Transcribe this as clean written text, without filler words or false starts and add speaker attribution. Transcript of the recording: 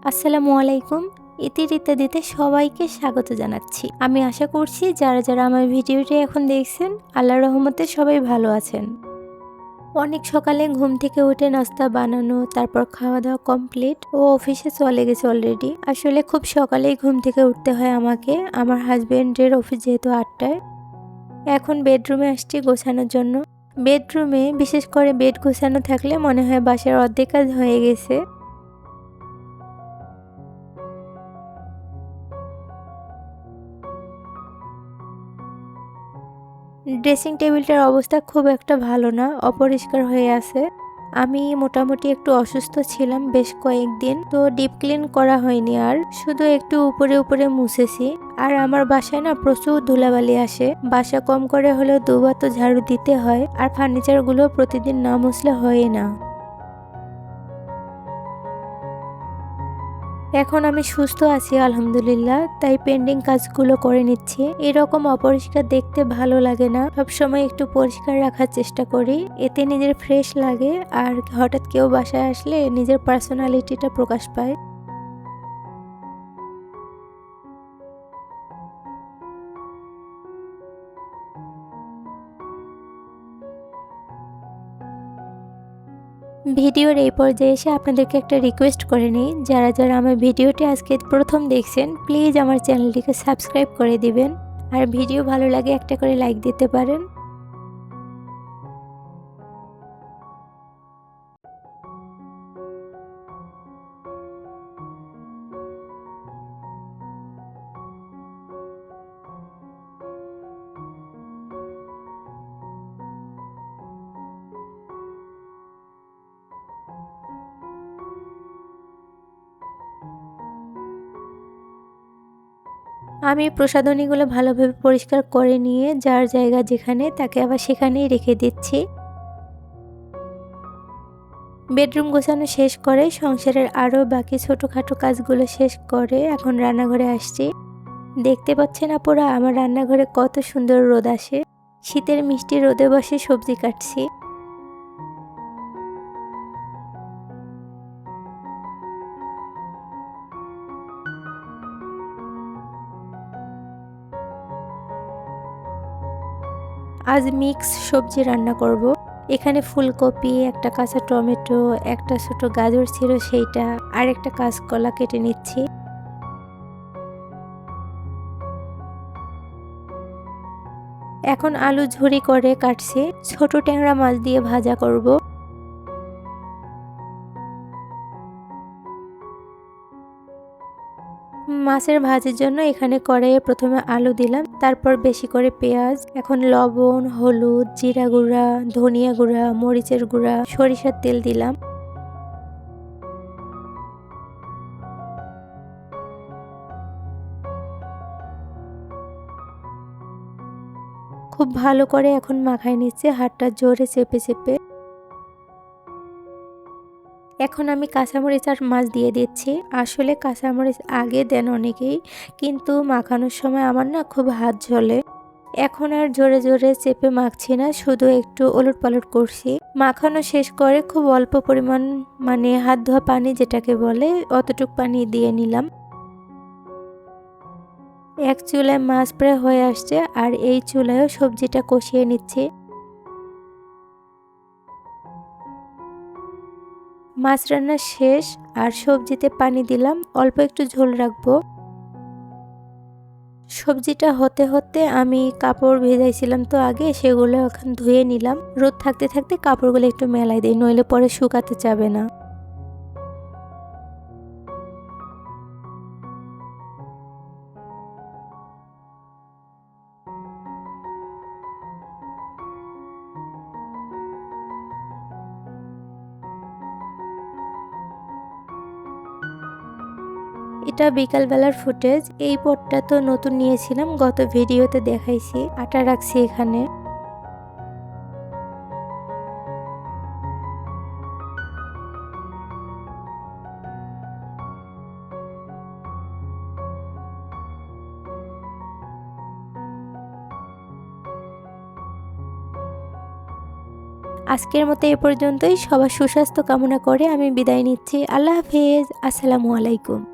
Speaker 1: আসসালামু আলাইকুম। ইতির ইত্যাদিতে সবাইকে স্বাগত জানাচ্ছি। আমি আশা করছি যারা আমার ভিডিওটি এখন দেখছেন আল্লাহর রহমতে সবাই ভালো আছেন। অনেক সকালে ঘুম থেকে উঠে নাস্তা বানানো, তারপর খাওয়া দাওয়া কমপ্লিট ও অফিসে চলে গেছে অলরেডি। আসলে খুব সকালেই ঘুম থেকে উঠতে হয় আমাকে, আমার হাজবেন্ডের অফিস যেহেতু 8টায়। এখন বেডরুমে আসছি গোছানোর জন্য। বেডরুমে বিশেষ করে বেড গোছানো থাকলে মনে হয় বাসার অর্ধেক কাজ হয়ে গেছে। ড্রেসিং টেবিলটার অবস্থা খুব একটা ভালো না, অপরিষ্কার হয়ে আছে। আমি মোটামুটি একটু অসুস্থ ছিলাম বেশ কয়েকদিন, তো ডিপ ক্লিন করা হয়নি, আর শুধু একটু উপরে উপরে মুছেছি। আর আমার বাসায় না প্রচুর ধুলাবালি আসে, বাসা কম করে হলেও দুবার তো ঝাড়ু দিতে হয়, আর ফার্নিচারগুলো প্রতিদিন না মুছলে হয় না। এখন আমি সুস্থ আছি আলহামদুলিল্লাহ, তাই পেন্ডিং কাজগুলো করে নিচ্ছি। এরকম অপরিষ্কার দেখতে ভালো লাগে না, সবসময় একটু পরিষ্কার রাখার চেষ্টা করি, এতে নিজের ফ্রেশ লাগে। আর হঠাৎ কেউ বাসায় আসলে নিজের পার্সোনালিটিটা প্রকাশ পায়। ভিডিওর এই পর্যায়ে এসে আপনাদেরকে একটা রিকোয়েস্ট করে নিই, যারা আমার ভিডিওটি আজকে প্রথম দেখছেন প্লিজ আমার চ্যানেলটিকে সাবস্ক্রাইব করে দিবেন। আর ভিডিও ভালো লাগে একটা করে লাইক দিতে পারেন। আমি প্রসাধনীগুলো ভালোভাবে পরিষ্কার করে নিয়ে যার জায়গা যেখানে তাকে আবার সেখানেই রেখে দিচ্ছি। বেডরুম গোছানো শেষ করে সংসারের আরও বাকি ছোটোখাটো কাজগুলো শেষ করে এখন রান্নাঘরে আসছি। দেখতে পাচ্ছেন আপুরা, আমার রান্নাঘরে কত সুন্দর রোদ আসে। শীতের মিষ্টি রোদে বসে সবজি কাটছি। আজ মিক্স সবজি রান্না করব। এখানে ফুলকপি, একটা কাঁচা টমেটো, একটা ছোট গাজর ছিল সেইটা, আর একটা কাঁচকলা কেটে নিচ্ছি। এখন আলু ঝুরি করে কাটছি, ছোট ট্যাংরা মাছ দিয়ে ভাজা করব। মাছের ভাজির জন্য এখানে কড়াইয়ে প্রথমে আলু দিলাম, তারপর বেশি করে পেঁয়াজ, এখন লবণ, হলুদ, জিরা গুঁড়া, ধনিয়া গুঁড়া, মরিচের গুঁড়া, সরিষার তেল দিলাম। খুব ভালো করে এখন মাখায় নিচ্ছে, হাতটা জোরে চেপে চেপে। এখন আমি কাঁচামরিচ আর মাছ দিয়ে দিচ্ছি। আসলে কাঁচামরিচ আগে দেন অনেকেই, কিন্তু মাখানোর সময় আমার না খুব হাত জ্বলে। এখন আর জোরে জোরে চেপে মাখছি না, শুধু একটু ওলটপালট করছি। মাখানো শেষ করে খুব অল্প পরিমাণ, মানে হাত ধোয়া পানি যেটাকে বলে, অতটুক পানি দিয়ে নিলাম। এক চুলায় মাছ প্রায় হয়ে আসছে, আর এই চুলায়ও সবজিটা কষিয়ে নিচ্ছি। মাছ রান্না শেষ, আর সবজিতে পানি দিলাম, অল্প একটু ঝোল রাখবো। সবজিটা হতে হতে আমি কাপড় ভেজাইছিলাম তো আগে, সেগুলো এখন ধুয়ে নিলাম। রোদ থাকতে থাকতে কাপড়গুলো একটু মেলাই দিই, নইলে পরে শুকাতে যাবে না। এটা বিকালবেলার ফুটেজ। এই পটটা তো নতুন নিয়েছিলাম, গত ভিডিওতে দেখাইছি। আটা রাখছি এখানে। আজকের মতো এ পর্যন্তই। সবার সুস্বাস্থ্য কামনা করে আমি বিদায় নিচ্ছি। আল্লাহ হাফেজ। আসসালামু আলাইকুম।